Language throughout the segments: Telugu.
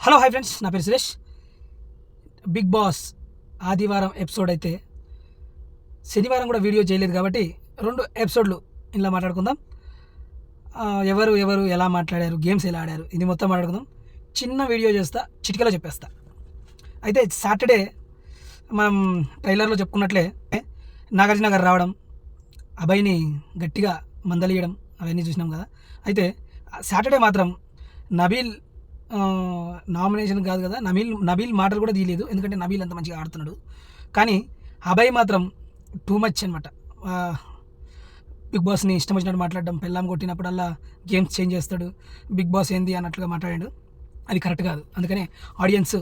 హలో హాయ్ ఫ్రెండ్స్, నా పేరు సురేష్. బిగ్ బాస్ ఆదివారం ఎపిసోడ్ అయితే శనివారం కూడా వీడియో చేయలేదు కాబట్టి 2 ఎపిసోడ్లు ఇలా మాట్లాడుకుందాం. ఎవరు ఎవరు ఎలా మాట్లాడారు, గేమ్స్ ఎలా ఆడారు, ఇది మొత్తం మాట్లాడుకుందాం. చిన్న వీడియో చేస్తా, చిటికలో చెప్పేస్తా. అయితే సాటర్డే మనం ట్రైలర్లో చెప్పుకున్నట్లే నాగార్జున గారు రావడం, అభయ్ని గట్టిగా మందలియడం అవన్నీ చూసినాం కదా. అయితే సాటర్డే మాత్రం నబీల్ నామినేషన్ కాదు కదా, నబీల్ మాటలు కూడా తీయలేదు, ఎందుకంటే నబీల్ అంత మంచిగా ఆడుతున్నాడు. కానీ అభయ్ మాత్రం టూ మచ్ అనమాట. బిగ్ బాస్ని ఇష్టం వచ్చినట్టు మాట్లాడడం, పెళ్ళాం కొట్టినప్పుడల్లా గేమ్స్ చేంజ్ చేస్తాడు, బిగ్ బాస్ ఏంది అన్నట్లుగా మాట్లాడాడు. అది కరెక్ట్ కాదు. అందుకనే ఆడియన్స్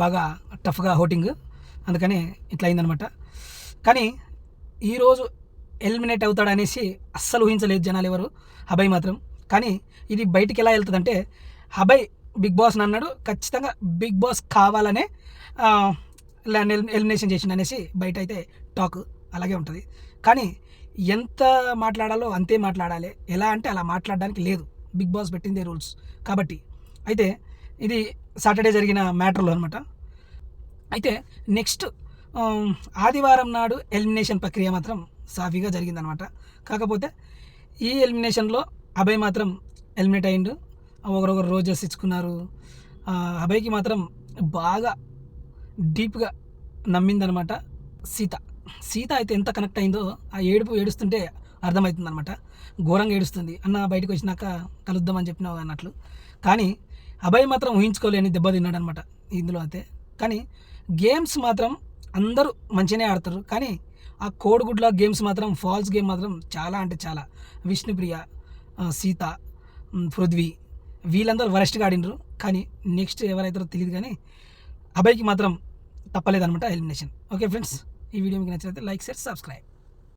బాగా టఫ్గా ఓటింగ్, అందుకనే ఇట్లా అయిందనమాట. కానీ ఈరోజు ఎలిమినేట్ అవుతాడనేసి అస్సలు ఊహించలేదు జనాలు ఎవరు, అభయ్ మాత్రం. కానీ ఇది బయటికి ఎలా వెళ్తుందంటే, అభయ్ బిగ్ బాస్ని అన్నాడు, ఖచ్చితంగా బిగ్ బాస్ కావాలనే ఎలిమినేషన్ చేసిండు అనేసి బయట అయితే టాక్ అలాగే ఉంటుంది. కానీ ఎంత మాట్లాడాలో అంతే మాట్లాడాలి, ఎలా అంటే అలా మాట్లాడడానికి లేదు, బిగ్ బాస్ పెట్టిందే రూల్స్ కాబట్టి. అయితే ఇది సాటర్డే జరిగిన మ్యాటర్లో అనమాట. అయితే నెక్స్ట్ ఆదివారం నాడు ఎలిమినేషన్ ప్రక్రియ మాత్రం సాఫీగా జరిగిందనమాట. కాకపోతే ఈ ఎలిమినేషన్లో అభయ్ మాత్రం ఎలిమినేట్ అయ్యిండు. ఒకరొకరు రోజెస్ ఇచ్చుకున్నారు. అభయ్కి మాత్రం బాగా డీప్గా నమ్మిందనమాట సీత అయితే ఎంత కనెక్ట్ అయిందో, ఆ ఏడుస్తుంటే అర్థమవుతుంది అనమాట. ఘోరంగా ఏడుస్తుంది, అన్న బయటకు వచ్చినాక కలుద్దామని చెప్పినావు అన్నట్లు. కానీ అభయ్ మాత్రం ఊహించుకోలేని దెబ్బతిన్నాడు అనమాట ఇందులో అయితే. కానీ గేమ్స్ మాత్రం అందరూ మంచిగానే ఆడతారు, కానీ ఆ కోడిగుడ్ల గేమ్స్ మాత్రం, ఫాల్స్ గేమ్ మాత్రం చాలా అంటే చాలా. విష్ణుప్రియ, సీత, పృథ్వీ వీళ్ళందరూ వరస్ట్గా ఆడినరు. కానీ నెక్స్ట్ ఎవరైతారో తెలియదు, కానీ అభయ్కి మాత్రం తప్పలేదనమాట ఎలిమినేషన్. ఓకే ఫ్రెండ్స్, ఈ వీడియో మీకు నచ్చినట్లయితే లైక్, షేర్, సబ్స్క్రైబ్.